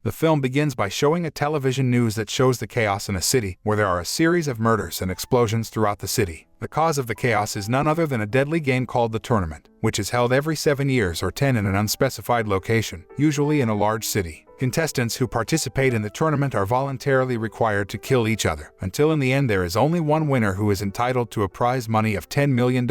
The film begins by showing a television news that shows the chaos in a city where there are a series of murders and explosions throughout the city. The cause of the chaos is none other than a deadly game called the tournament, which is held every 7 years or 10 in an unspecified location, usually in a large city. Contestants who participate in the tournament are voluntarily required to kill each other, until in the end there is only one winner who is entitled to a prize money of $10 million.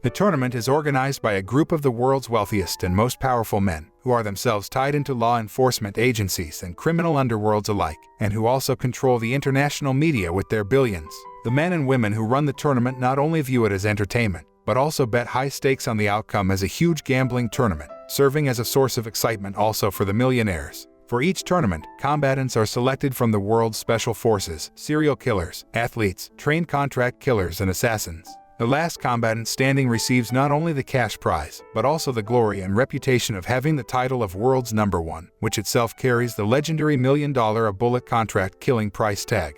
The tournament is organized by a group of the world's wealthiest and most powerful men, who are themselves tied into law enforcement agencies and criminal underworlds alike, and who also control the international media with their billions. The men and women who run the tournament not only view it as entertainment, but also bet high stakes on the outcome as a huge gambling tournament, serving as a source of excitement also for the millionaires. For each tournament, combatants are selected from the world's special forces, serial killers, athletes, trained contract killers, and assassins. The last combatant standing receives not only the cash prize, but also the glory and reputation of having the title of world's #1, which itself carries the legendary $1 million a bullet contract killing price tag.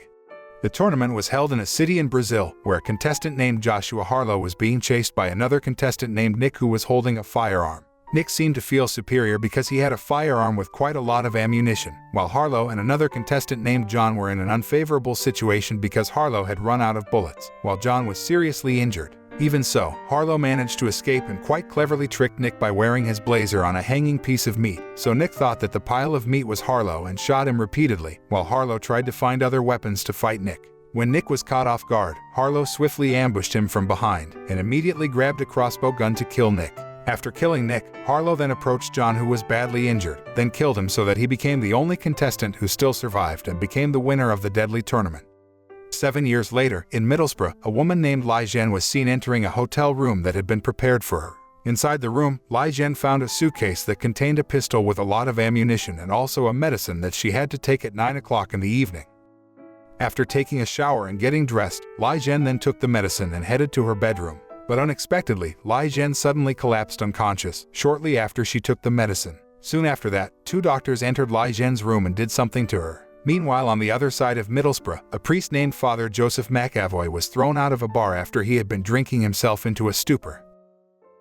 The tournament was held in a city in Brazil, where a contestant named Joshua Harlow was being chased by another contestant named Nick who was holding a firearm. Nick seemed to feel superior because he had a firearm with quite a lot of ammunition, while Harlow and another contestant named John were in an unfavorable situation because Harlow had run out of bullets, while John was seriously injured. Even so, Harlow managed to escape and quite cleverly tricked Nick by wearing his blazer on a hanging piece of meat, so Nick thought that the pile of meat was Harlow and shot him repeatedly, while Harlow tried to find other weapons to fight Nick. When Nick was caught off guard, Harlow swiftly ambushed him from behind and immediately grabbed a crossbow gun to kill Nick. After killing Nick, Harlow then approached John who was badly injured, then killed him so that he became the only contestant who still survived and became the winner of the deadly tournament. 7 years later, in Middlesbrough, a woman named Li Zhen was seen entering a hotel room that had been prepared for her. Inside the room, Li Zhen found a suitcase that contained a pistol with a lot of ammunition and also a medicine that she had to take at 9 o'clock in the evening. After taking a shower and getting dressed, Li Zhen then took the medicine and headed to her bedroom. But unexpectedly, Li Zhen suddenly collapsed unconscious shortly after she took the medicine. Soon after that, 2 doctors entered Li Zhen's room and did something to her. Meanwhile, on the other side of Middlesbrough, a priest named Father Joseph McAvoy was thrown out of a bar after he had been drinking himself into a stupor.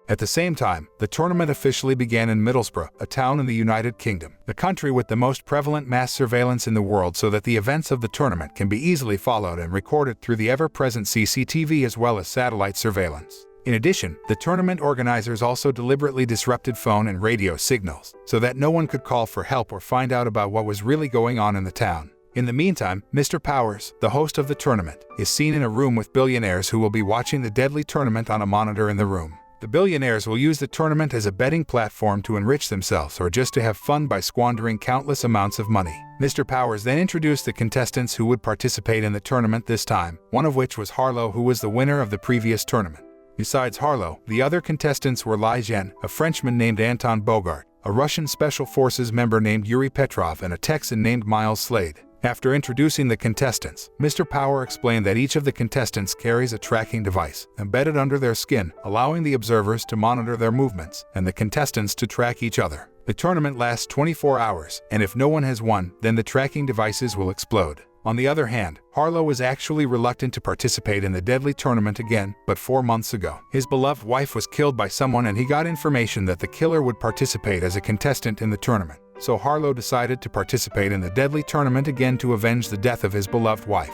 At the same time, the tournament officially began in Middlesbrough, a town in the United Kingdom, the country with the most prevalent mass surveillance in the world, so that the events of the tournament can be easily followed and recorded through the ever-present CCTV as well as satellite surveillance. In addition, the tournament organizers also deliberately disrupted phone and radio signals, so that no one could call for help or find out about what was really going on in the town. In the meantime, Mr. Powers, the host of the tournament, is seen in a room with billionaires who will be watching the deadly tournament on a monitor in the room. The billionaires will use the tournament as a betting platform to enrich themselves or just to have fun by squandering countless amounts of money. Mr. Powers then introduced the contestants who would participate in the tournament this time, one of which was Harlow, who was the winner of the previous tournament. Besides Harlow, the other contestants were Li Zhen, a Frenchman named Anton Bogart, a Russian Special Forces member named Yuri Petrov, and a Texan named Miles Slade. After introducing the contestants, Mr. Power explained that each of the contestants carries a tracking device embedded under their skin, allowing the observers to monitor their movements and the contestants to track each other. The tournament lasts 24 hours, and if no one has won, then the tracking devices will explode. On the other hand, Harlow was actually reluctant to participate in the deadly tournament again, but 4 months ago, his beloved wife was killed by someone and he got information that the killer would participate as a contestant in the tournament. So Harlow decided to participate in the deadly tournament again to avenge the death of his beloved wife.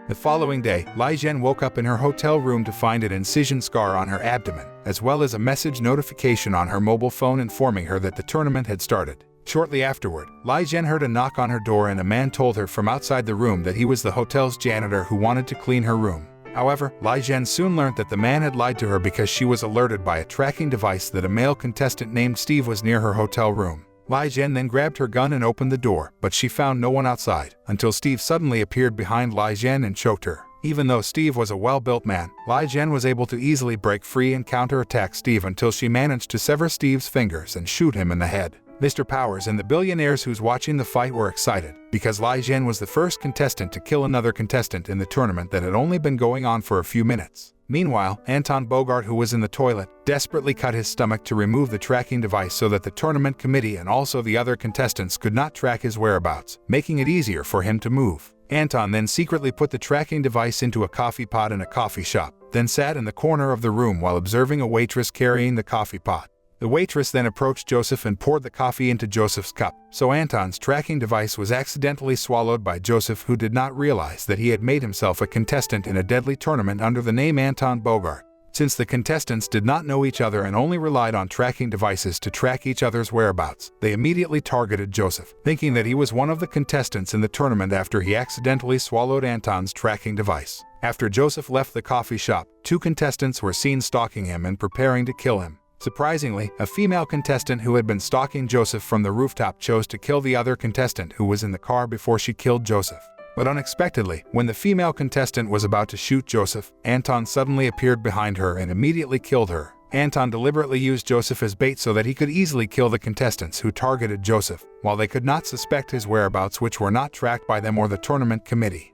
The following day, Li Zhen woke up in her hotel room to find an incision scar on her abdomen, as well as a message notification on her mobile phone informing her that the tournament had started. Shortly afterward, Li Zhen heard a knock on her door and a man told her from outside the room that he was the hotel's janitor who wanted to clean her room. However, Li Zhen soon learned that the man had lied to her because she was alerted by a tracking device that a male contestant named Steve was near her hotel room. Li Zhen then grabbed her gun and opened the door, but she found no one outside, until Steve suddenly appeared behind Li Zhen and choked her. Even though Steve was a well-built man, Li Zhen was able to easily break free and counterattack Steve until she managed to sever Steve's fingers and shoot him in the head. Mr. Powers and the billionaires who's watching the fight were excited, because Li Zhen was the first contestant to kill another contestant in the tournament that had only been going on for a few minutes. Meanwhile, Anton Bogart, who was in the toilet, desperately cut his stomach to remove the tracking device so that the tournament committee and also the other contestants could not track his whereabouts, making it easier for him to move. Anton then secretly put the tracking device into a coffee pot in a coffee shop, then sat in the corner of the room while observing a waitress carrying the coffee pot. The waitress then approached Joseph and poured the coffee into Joseph's cup, so Anton's tracking device was accidentally swallowed by Joseph, who did not realize that he had made himself a contestant in a deadly tournament under the name Anton Bogart. Since the contestants did not know each other and only relied on tracking devices to track each other's whereabouts, they immediately targeted Joseph, thinking that he was one of the contestants in the tournament after he accidentally swallowed Anton's tracking device. After Joseph left the coffee shop, 2 contestants were seen stalking him and preparing to kill him. Surprisingly, a female contestant who had been stalking Joseph from the rooftop chose to kill the other contestant who was in the car before she killed Joseph. But unexpectedly, when the female contestant was about to shoot Joseph, Anton suddenly appeared behind her and immediately killed her. Anton deliberately used Joseph as bait so that he could easily kill the contestants who targeted Joseph, while they could not suspect his whereabouts, which were not tracked by them or the tournament committee.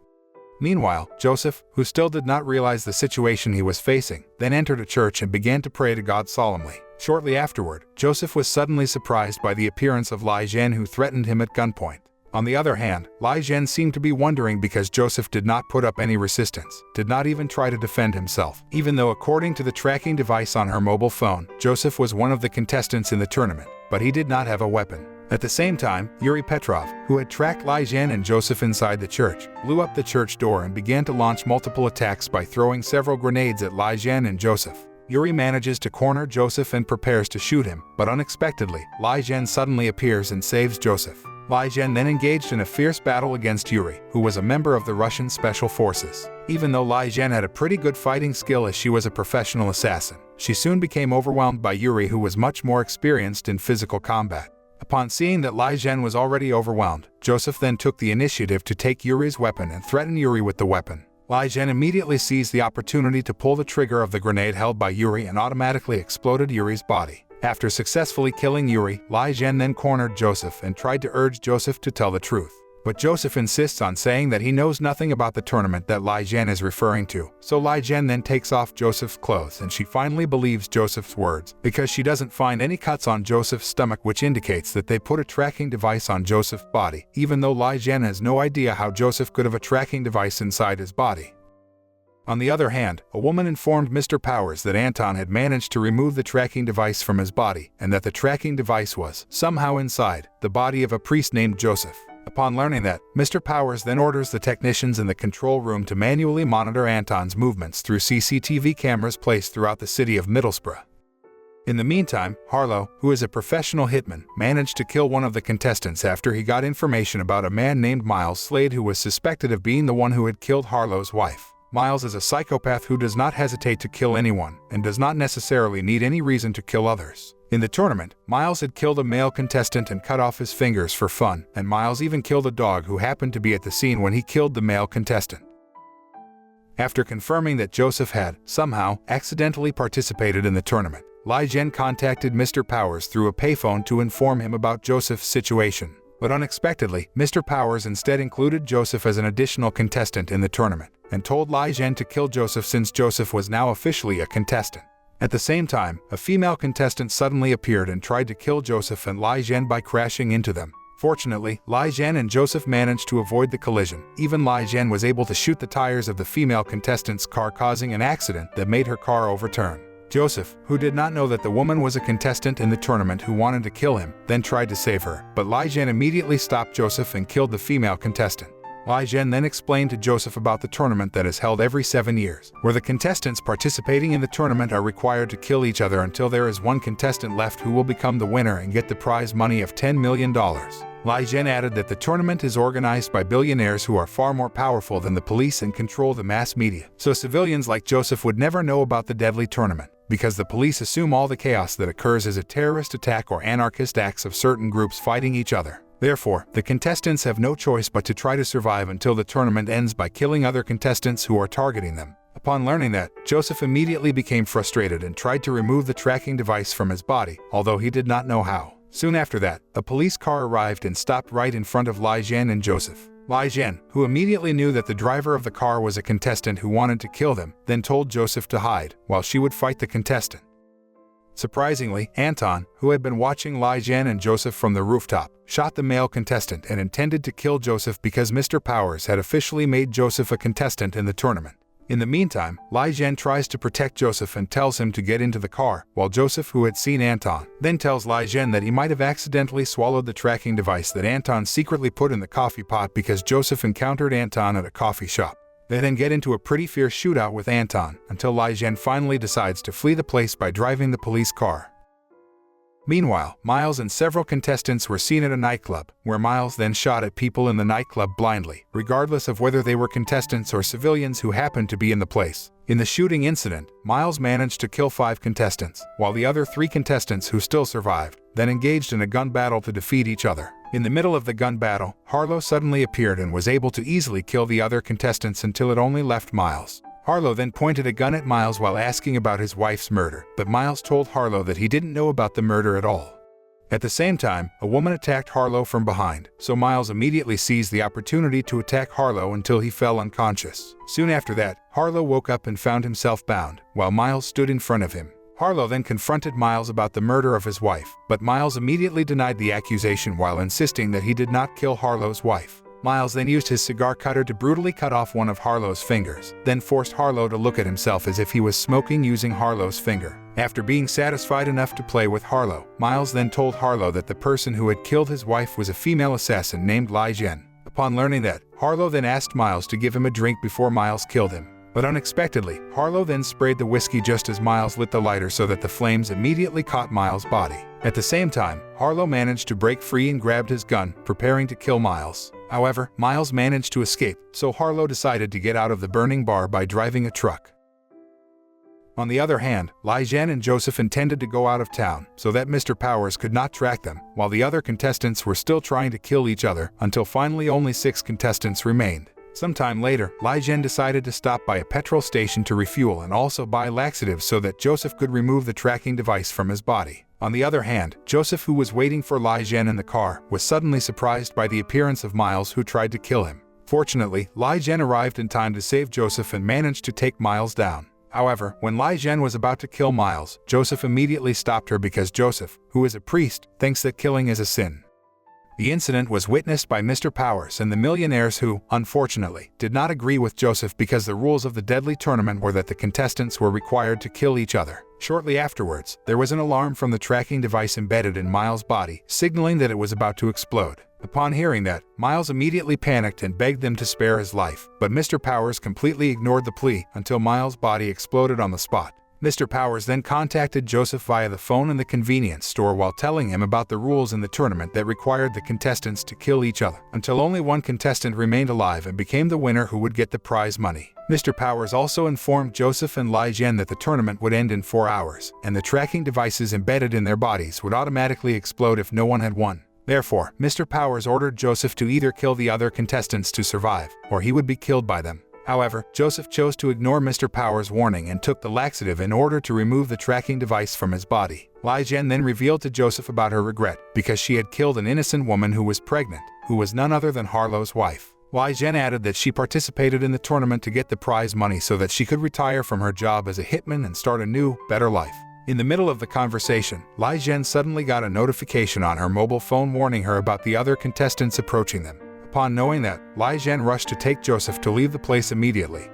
Meanwhile, Joseph, who still did not realize the situation he was facing, then entered a church and began to pray to God solemnly. Shortly afterward, Joseph was suddenly surprised by the appearance of Li Zhen, who threatened him at gunpoint. On the other hand, Li Zhen seemed to be wondering because Joseph did not put up any resistance, did not even try to defend himself, even though according to the tracking device on her mobile phone, Joseph was one of the contestants in the tournament, but he did not have a weapon. At the same time, Yuri Petrov, who had tracked Li Zhen and Joseph inside the church, blew up the church door and began to launch multiple attacks by throwing several grenades at Li Zhen and Joseph. Yuri manages to corner Joseph and prepares to shoot him, but unexpectedly, Li Zhen suddenly appears and saves Joseph. Li Zhen then engaged in a fierce battle against Yuri, who was a member of the Russian Special Forces. Even though Li Zhen had a pretty good fighting skill as she was a professional assassin, she soon became overwhelmed by Yuri, who was much more experienced in physical combat. Upon seeing that Li Zhen was already overwhelmed, Joseph then took the initiative to take Yuri's weapon and threaten Yuri with the weapon. Li Zhen immediately seized the opportunity to pull the trigger of the grenade held by Yuri and automatically exploded Yuri's body. After successfully killing Yuri, Li Zhen then cornered Joseph and tried to urge Joseph to tell the truth. But Joseph insists on saying that he knows nothing about the tournament that Li Zhen is referring to, so Li Zhen then takes off Joseph's clothes and she finally believes Joseph's words, because she doesn't find any cuts on Joseph's stomach, which indicates that they put a tracking device on Joseph's body, even though Li Zhen has no idea how Joseph could have a tracking device inside his body. On the other hand, a woman informed Mr. Powers that Anton had managed to remove the tracking device from his body, and that the tracking device was somehow inside the body of a priest named Joseph. Upon learning that, Mr. Powers then orders the technicians in the control room to manually monitor Anton's movements through CCTV cameras placed throughout the city of Middlesbrough. In the meantime, Harlow, who is a professional hitman, managed to kill one of the contestants after he got information about a man named Miles Slade, who was suspected of being the one who had killed Harlow's wife. Miles is a psychopath who does not hesitate to kill anyone and does not necessarily need any reason to kill others. In the tournament, Miles had killed a male contestant and cut off his fingers for fun, and Miles even killed a dog who happened to be at the scene when he killed the male contestant. After confirming that Joseph had, somehow, accidentally participated in the tournament, Li Zhen contacted Mr. Powers through a payphone to inform him about Joseph's situation. But unexpectedly, Mr. Powers instead included Joseph as an additional contestant in the tournament, and told Li Zhen to kill Joseph since Joseph was now officially a contestant. At the same time, a female contestant suddenly appeared and tried to kill Joseph and Li Zhen by crashing into them. Fortunately, Li Zhen and Joseph managed to avoid the collision. Even Li Zhen was able to shoot the tires of the female contestant's car, causing an accident that made her car overturn. Joseph, who did not know that the woman was a contestant in the tournament who wanted to kill him, then tried to save her, but Li Zhen immediately stopped Joseph and killed the female contestant. Li Zhen then explained to Joseph about the tournament that is held every 7 years, where the contestants participating in the tournament are required to kill each other until there is one contestant left who will become the winner and get the prize money of $10 million. Li Zhen added that the tournament is organized by billionaires who are far more powerful than the police and control the mass media, so civilians like Joseph would never know about the deadly tournament, because the police assume all the chaos that occurs as a terrorist attack or anarchist acts of certain groups fighting each other. Therefore, the contestants have no choice but to try to survive until the tournament ends by killing other contestants who are targeting them. Upon learning that, Joseph immediately became frustrated and tried to remove the tracking device from his body, although he did not know how. Soon after that, a police car arrived and stopped right in front of Li Zhen and Joseph. Li Zhen, who immediately knew that the driver of the car was a contestant who wanted to kill them, then told Joseph to hide, while she would fight the contestant. Surprisingly, Anton, who had been watching Li Zhen and Joseph from the rooftop, shot the male contestant and intended to kill Joseph because Mr. Powers had officially made Joseph a contestant in the tournament. In the meantime, Lai Zhen tries to protect Joseph and tells him to get into the car, while Joseph, who had seen Anton, then tells Lai Zhen that he might have accidentally swallowed the tracking device that Anton secretly put in the coffee pot because Joseph encountered Anton at a coffee shop. They then get into a pretty fierce shootout with Anton, until Lai Zhen finally decides to flee the place by driving the police car. Meanwhile, Miles and several contestants were seen at a nightclub, where Miles then shot at people in the nightclub blindly, regardless of whether they were contestants or civilians who happened to be in the place. In the shooting incident, Miles managed to kill 5 contestants, while the other 3 contestants who still survived then engaged in a gun battle to defeat each other. In the middle of the gun battle, Harlow suddenly appeared and was able to easily kill the other contestants until it only left Miles. Harlow then pointed a gun at Miles while asking about his wife's murder, but Miles told Harlow that he didn't know about the murder at all. At the same time, a woman attacked Harlow from behind, so Miles immediately seized the opportunity to attack Harlow until he fell unconscious. Soon after that, Harlow woke up and found himself bound, while Miles stood in front of him. Harlow then confronted Miles about the murder of his wife, but Miles immediately denied the accusation while insisting that he did not kill Harlow's wife. Miles then used his cigar cutter to brutally cut off one of Harlow's fingers, then forced Harlow to look at himself as if he was smoking using Harlow's finger. After being satisfied enough to play with Harlow, Miles then told Harlow that the person who had killed his wife was a female assassin named Lai Zhen. Upon learning that, Harlow then asked Miles to give him a drink before Miles killed him. But unexpectedly, Harlow then sprayed the whiskey just as Miles lit the lighter so that the flames immediately caught Miles' body. At the same time, Harlow managed to break free and grabbed his gun, preparing to kill Miles. However, Miles managed to escape, so Harlow decided to get out of the burning bar by driving a truck. On the other hand, Lai Zhen and Joseph intended to go out of town so that Mr. Powers could not track them, while the other contestants were still trying to kill each other until finally only 6 contestants remained. Sometime later, Lai Zhen decided to stop by a petrol station to refuel and also buy laxatives so that Joseph could remove the tracking device from his body. On the other hand, Joseph, who was waiting for Lai Zhen in the car, was suddenly surprised by the appearance of Miles, who tried to kill him. Fortunately, Lai Zhen arrived in time to save Joseph and managed to take Miles down. However, when Lai Zhen was about to kill Miles, Joseph immediately stopped her because Joseph, who is a priest, thinks that killing is a sin. The incident was witnessed by Mr. Powers and the millionaires who, unfortunately, did not agree with Joseph because the rules of the deadly tournament were that the contestants were required to kill each other. Shortly afterwards, there was an alarm from the tracking device embedded in Miles' body, signaling that it was about to explode. Upon hearing that, Miles immediately panicked and begged them to spare his life, but Mr. Powers completely ignored the plea until Miles' body exploded on the spot. Mr. Powers then contacted Joseph via the phone in the convenience store while telling him about the rules in the tournament that required the contestants to kill each other, until only one contestant remained alive and became the winner who would get the prize money. Mr. Powers also informed Joseph and Lai Zhen that the tournament would end in 4 hours, and the tracking devices embedded in their bodies would automatically explode if no one had won. Therefore, Mr. Powers ordered Joseph to either kill the other contestants to survive, or he would be killed by them. However, Joseph chose to ignore Mr. Powers' warning and took the laxative in order to remove the tracking device from his body. Lai Zhen then revealed to Joseph about her regret because she had killed an innocent woman who was pregnant, who was none other than Harlow's wife. Lai Zhen added that she participated in the tournament to get the prize money so that she could retire from her job as a hitman and start a new, better life. In the middle of the conversation, Lai Zhen suddenly got a notification on her mobile phone warning her about the other contestants approaching them. Upon knowing that, Lai Zhen rushed to take Joseph to leave the place immediately.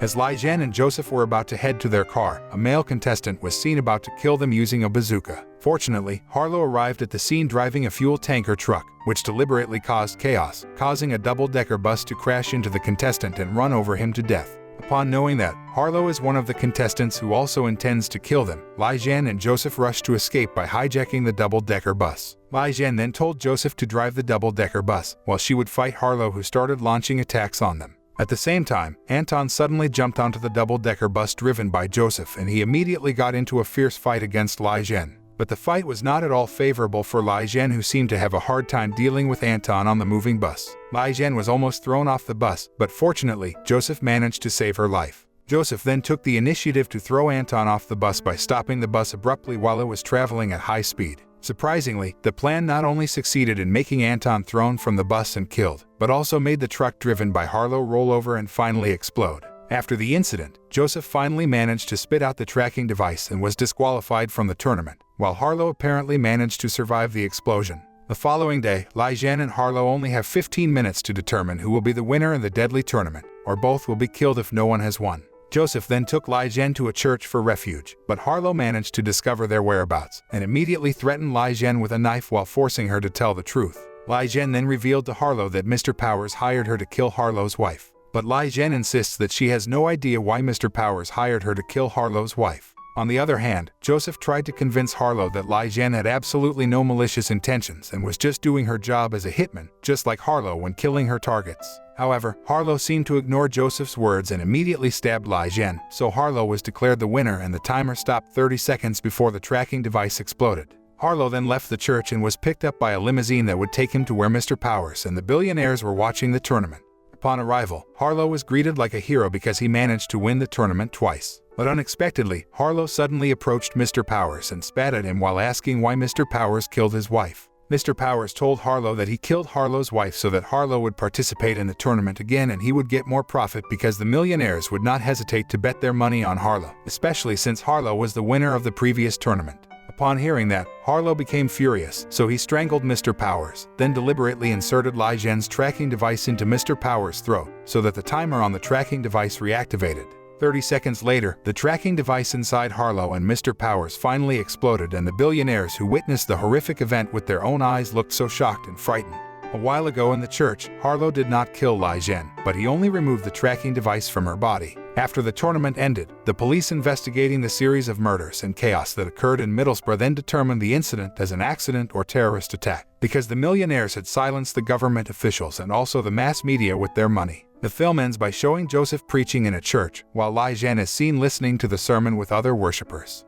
As Lai Zhen and Joseph were about to head to their car, a male contestant was seen about to kill them using a bazooka. Fortunately, Harlow arrived at the scene driving a fuel tanker truck, which deliberately caused chaos, causing a double-decker bus to crash into the contestant and run over him to death. Upon knowing that Harlow is one of the contestants who also intends to kill them, Lai Zhen and Joseph rushed to escape by hijacking the double-decker bus. Lai Zhen then told Joseph to drive the double-decker bus, while she would fight Harlow, who started launching attacks on them. At the same time, Anton suddenly jumped onto the double-decker bus driven by Joseph, and he immediately got into a fierce fight against Lai Zhen. But the fight was not at all favorable for Lai Zhen, who seemed to have a hard time dealing with Anton on the moving bus. Lai Zhen was almost thrown off the bus, but fortunately, Joseph managed to save her life. Joseph then took the initiative to throw Anton off the bus by stopping the bus abruptly while it was traveling at high speed. Surprisingly, the plan not only succeeded in making Anton thrown from the bus and killed, but also made the truck driven by Harlow roll over and finally explode. After the incident, Joseph finally managed to spit out the tracking device and was disqualified from the tournament, while Harlow apparently managed to survive the explosion. The following day, Lai Zhen and Harlow only have 15 minutes to determine who will be the winner in the deadly tournament, or both will be killed if no one has won. Joseph then took Li Zhen to a church for refuge, but Harlow managed to discover their whereabouts and immediately threatened Li Zhen with a knife while forcing her to tell the truth. Li Zhen then revealed to Harlow that Mr. Powers hired her to kill Harlow's wife, but Li Zhen insists that she has no idea why Mr. Powers hired her to kill Harlow's wife. On the other hand, Joseph tried to convince Harlow that Li Zhen had absolutely no malicious intentions and was just doing her job as a hitman, just like Harlow when killing her targets. However, Harlow seemed to ignore Joseph's words and immediately stabbed Li Zhen, so Harlow was declared the winner and the timer stopped 30 seconds before the tracking device exploded. Harlow then left the church and was picked up by a limousine that would take him to where Mr. Powers and the billionaires were watching the tournament. Upon arrival, Harlow was greeted like a hero because he managed to win the tournament twice. But unexpectedly, Harlow suddenly approached Mr. Powers and spat at him while asking why Mr. Powers killed his wife. Mr. Powers told Harlow that he killed Harlow's wife so that Harlow would participate in the tournament again and he would get more profit because the millionaires would not hesitate to bet their money on Harlow, especially since Harlow was the winner of the previous tournament. Upon hearing that, Harlow became furious, so he strangled Mr. Powers, then deliberately inserted Li Zhen's tracking device into Mr. Powers' throat so that the timer on the tracking device reactivated. 30 seconds later, the tracking device inside Harlow and Mr. Powers finally exploded and the billionaires who witnessed the horrific event with their own eyes looked so shocked and frightened. A while ago in the church, Harlow did not kill Li Zhen, but he only removed the tracking device from her body. After the tournament ended, the police investigating the series of murders and chaos that occurred in Middlesbrough then determined the incident as an accident or terrorist attack, because the millionaires had silenced the government officials and also the mass media with their money. The film ends by showing Joseph preaching in a church, while Li Zhen is seen listening to the sermon with other worshippers.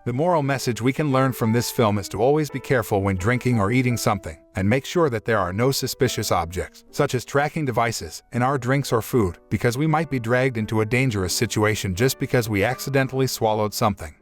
The moral message we can learn from this film is to always be careful when drinking or eating something, and make sure that there are no suspicious objects, such as tracking devices, in our drinks or food, because we might be dragged into a dangerous situation just because we accidentally swallowed something.